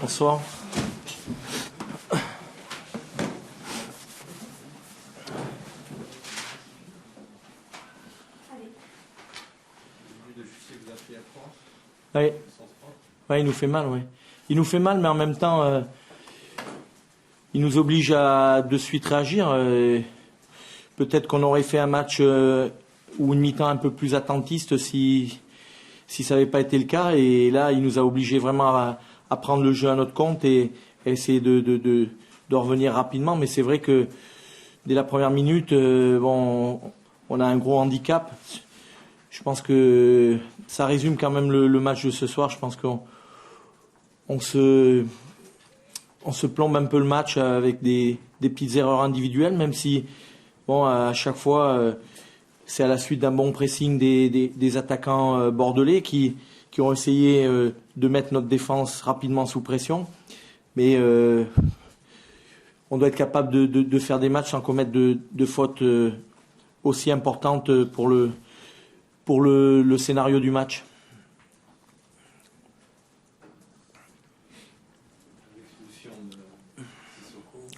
Bonsoir. Oui. Ouais, il nous fait mal, oui. Il nous fait mal, mais en même temps, il nous oblige à de suite réagir. Peut-être qu'on aurait fait un match ou une mi-temps un peu plus attentiste si ça n'avait pas été le cas. Et là, il nous a obligés vraiment à prendre le jeu à notre compte et essayer de revenir rapidement. Mais c'est vrai que dès la première minute, on a un gros handicap. Je pense que ça résume quand même le match de ce soir. Je pense qu'on se plombe un peu le match avec des petites erreurs individuelles, même si à chaque fois c'est à la suite d'un bon pressing des attaquants bordelais qui ont essayé de mettre notre défense rapidement sous pression. Mais on doit être capable de faire des matchs sans commettre de fautes aussi importantes pour le scénario du match.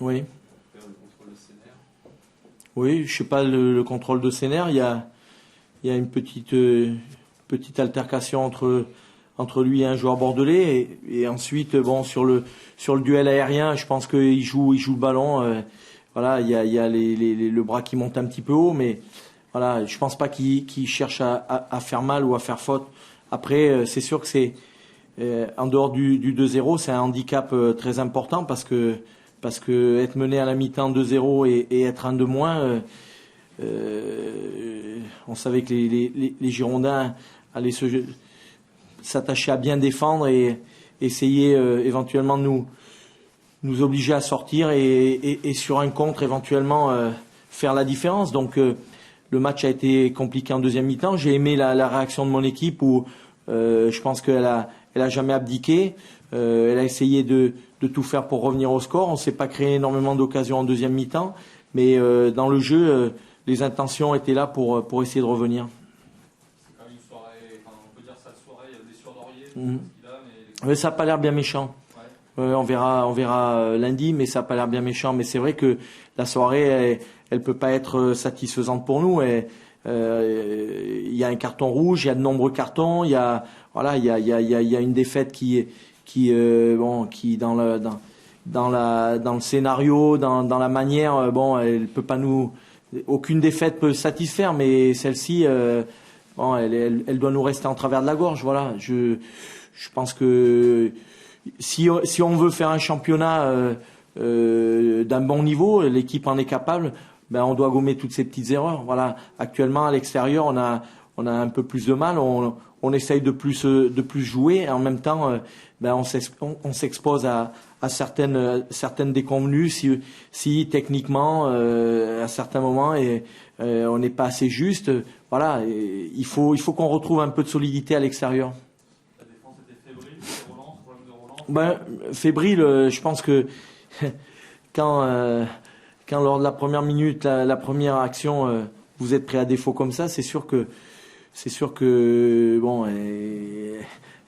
Oui. Oui, je sais pas le contrôle de Sénère. Il y a une petite altercation entre lui et un joueur bordelais et ensuite sur le duel aérien, je pense qu'il joue le ballon. Voilà, il y a le bras qui monte un petit peu haut, mais voilà, je pense pas qu'il cherche à faire mal ou à faire faute. Après, c'est sûr que c'est en dehors du 2-0, c'est un handicap très important parce que être mené à la mi-temps 2-0 et être un de moins, on savait que les Girondins allaient s'attacher à bien défendre et essayer éventuellement de nous obliger à sortir et sur un contre éventuellement faire la différence. Donc le match a été compliqué en deuxième mi-temps. J'ai aimé la réaction de mon équipe où je pense qu'elle a jamais abdiqué. Elle a essayé de tout faire pour revenir au score. On ne s'est pas créé énormément d'occasions en deuxième mi-temps, mais dans le jeu, les intentions étaient là pour essayer de revenir. C'est quand même une soirée, on peut dire ça de soirée, il y a des blessures d'Aurier, Mais ça n'a pas l'air bien méchant. Ouais. On verra lundi, mais ça n'a pas l'air bien méchant. Mais c'est vrai que la soirée, elle peut pas être satisfaisante pour nous. Il y a un carton rouge, il y a de nombreux cartons, il y a une défaite qui dans le scénario, dans la manière, elle peut pas aucune défaite peut satisfaire, mais celle-ci, elle doit nous rester en travers de la gorge. Voilà, je pense que si on veut faire un championnat d'un bon niveau, l'équipe en est capable. On doit gommer toutes ces petites erreurs. Voilà. Actuellement, à l'extérieur, on a un peu plus de mal. On essaye de plus jouer. Et en même temps, on s'expose à certaines déconvenues si techniquement, à certains moments, on n'est pas assez juste. Voilà. Il faut qu'on retrouve un peu de solidité à l'extérieur. La défense était fébrile, problème de relance. Fébrile, je pense que quand lors de la première minute, la première action, vous êtes pris à défaut comme ça, c'est sûr que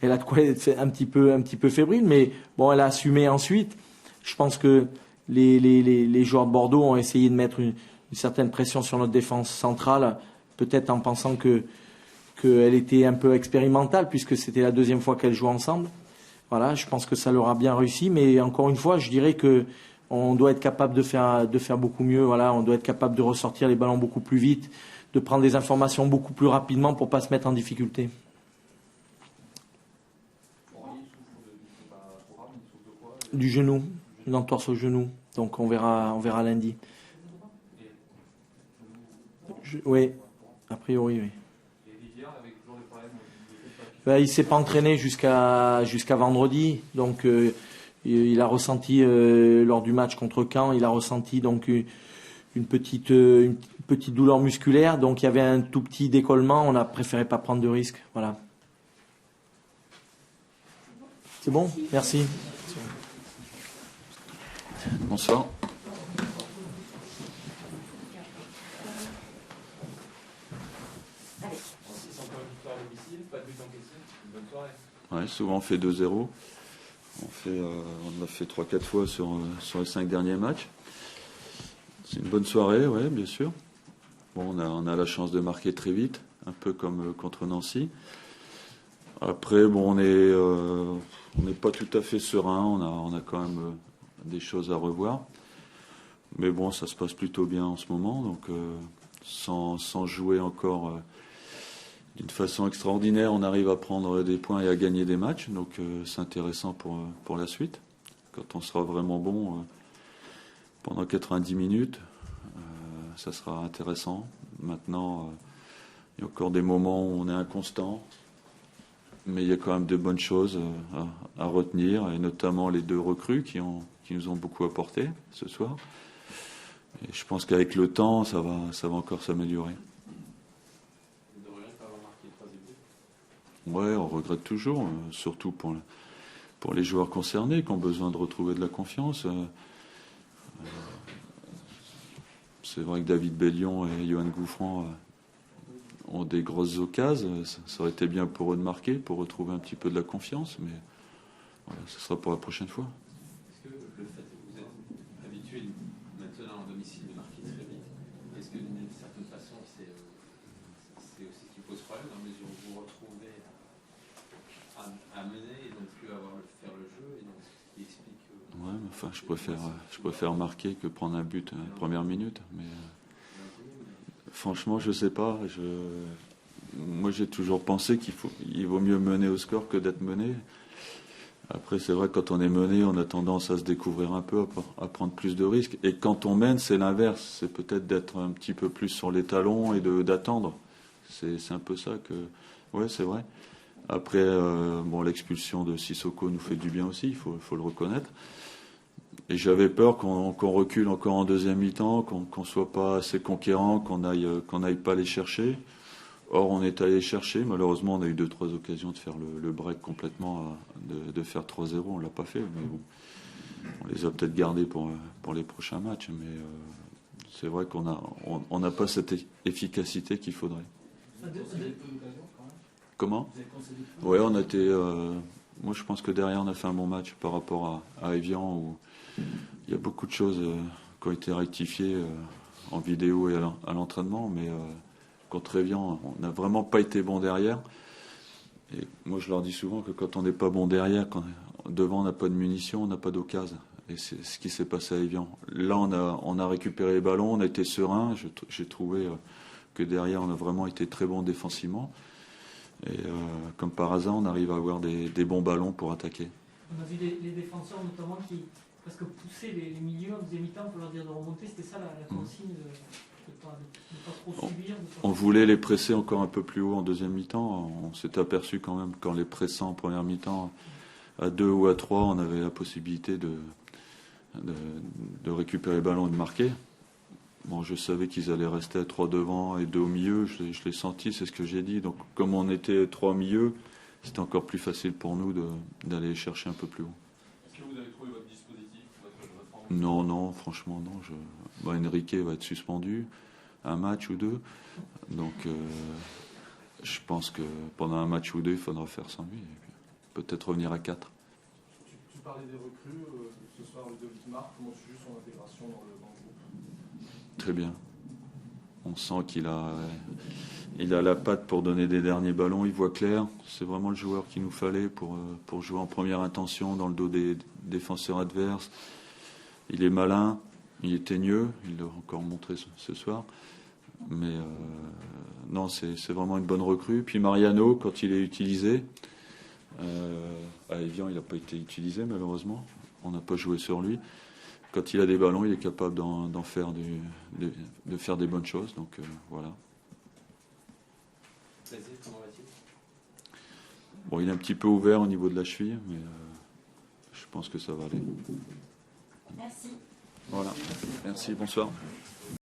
elle a de quoi être un petit peu fébrile, mais elle a assumé ensuite. Je pense que les joueurs de Bordeaux ont essayé de mettre une certaine pression sur notre défense centrale, peut-être en pensant qu'elle était un peu expérimentale puisque c'était la deuxième fois qu'elle jouait ensemble. Voilà, je pense que ça leur a bien réussi, mais encore une fois, je dirais que on doit être capable de faire beaucoup mieux. Voilà, on doit être capable de ressortir les ballons beaucoup plus vite, de prendre des informations beaucoup plus rapidement pour pas se mettre en difficulté. Du genou, une entorse au genou. Donc on verra lundi. Oui, a priori, oui. Il s'est pas entraîné jusqu'à vendredi, donc il a ressenti lors du match contre Caen, il a ressenti donc une petite douleur musculaire, donc il y avait un tout petit décollement. On a préféré pas prendre de risques. Voilà. C'est bon ? Merci. Bonsoir. Encore une victoire à domicile, pas de but encaissé, une bonne soirée. Ouais, souvent on fait 2-0. On a fait 3-4 fois sur les 5 derniers matchs. C'est une bonne soirée, ouais, bien sûr. Bon, on a la chance de marquer très vite, un peu comme contre Nancy. Après, bon, on n'est pas tout à fait serein, on a quand même des choses à revoir. Mais bon, ça se passe plutôt bien en ce moment, donc sans jouer encore d'une façon extraordinaire, on arrive à prendre des points et à gagner des matchs, donc c'est intéressant pour la suite. Quand on sera vraiment bon pendant 90 minutes, ça sera intéressant. Maintenant, il y a encore des moments où on est inconstant, mais il y a quand même de bonnes choses à retenir, et notamment les 2 recrues qui nous ont beaucoup apporté ce soir. Et je pense qu'avec le temps, ça va encore s'améliorer. Ouais, on regrette toujours, surtout pour les joueurs concernés qui ont besoin de retrouver de la confiance. C'est vrai que David Bellion et Yoann Gouffran ont des grosses occasions. Ça aurait été bien pour eux de marquer, pour retrouver un petit peu de la confiance, mais voilà, ce sera pour la prochaine fois. Est-ce que le fait que vous êtes habitué maintenant en domicile de marquer très vite, est-ce que d'une certaine façon c'est aussi qui pose problème dans la mesure où vous vous retrouvez à mener et donc plus avoir faire le jeu, et donc ce qui explique ouais, mais enfin, je préfère marquer que prendre un but à la première minute, mais franchement, je sais pas. Moi, j'ai toujours pensé qu'il vaut mieux mener au score que d'être mené. Après, c'est vrai que quand on est mené, on a tendance à se découvrir un peu, à prendre plus de risques. Et quand on mène, c'est l'inverse. C'est peut-être d'être un petit peu plus sur les talons et d'attendre. C'est un peu ça que... Ouais, c'est vrai. Après, bon, l'expulsion de Sissoko nous fait du bien aussi, il faut le reconnaître. Et j'avais peur qu'on recule encore en deuxième mi-temps, qu'on soit pas assez conquérant, qu'on n'aille pas les chercher. Or, on est allé les chercher. Malheureusement, on a eu 2-3 occasions de faire le break complètement, de faire 3-0. On l'a pas fait, mais bon, on les a peut-être gardés pour les prochains matchs. Mais c'est vrai qu'on n'a pas cette efficacité qu'il faudrait. Comment ? Ouais, on a été. Moi, je pense que derrière, on a fait un bon match par rapport à Évian, où il y a beaucoup de choses qui ont été rectifiées en vidéo et à l'entraînement, mais contre Évian, on n'a vraiment pas été bon derrière. Et moi, je leur dis souvent que quand on n'est pas bon derrière, devant, on n'a pas de munitions, on n'a pas d'occasion. Et c'est ce qui s'est passé à Évian. Là, on a récupéré les ballons, on a été serein. J'ai trouvé que derrière, on a vraiment été très bon défensivement. Et comme par hasard, on arrive à avoir des bons ballons pour attaquer. On a vu les défenseurs notamment qui presque poussaient les milieux en deuxième mi-temps pour leur dire de remonter. C'était ça la consigne, de ne pas trop subir. On voulait les presser encore un peu plus haut en deuxième mi-temps. On s'est aperçu quand même qu'en les pressant en première mi-temps, à 2 ou à 3, on avait la possibilité de récupérer le ballon et de marquer. Bon, je savais qu'ils allaient rester à 3 devant et 2 au milieu, je l'ai senti, c'est ce que j'ai dit. Donc, comme on était 3 au milieu, c'était encore plus facile pour nous d'aller chercher un peu plus haut. Est-ce que vous avez trouvé votre dispositif, votre forme ? Non, franchement, non. Enrique va être suspendu, un match ou 2. Donc, je pense que pendant un match ou 2, il faudra faire sans lui. Et peut-être revenir à 4. Tu parlais des recrues, ce soir, le de Vitmar, comment tu juges son intégration dans le groupe ? Très bien. On sent qu'il a la patte pour donner des derniers ballons, il voit clair. C'est vraiment le joueur qu'il nous fallait pour jouer en première intention dans le dos des défenseurs adverses. Il est malin, il est teigneux, il l'a encore montré ce soir. Mais non, c'est vraiment une bonne recrue. Puis Mariano, quand il est utilisé, à Évian, il n'a pas été utilisé malheureusement. On n'a pas joué sur lui. Quand il a des ballons, il est capable d'en faire de faire des bonnes choses. Donc voilà. Comment va-t-il ? Bon, il est un petit peu ouvert au niveau de la cheville, mais je pense que ça va aller. Merci. Voilà. Merci, bonsoir.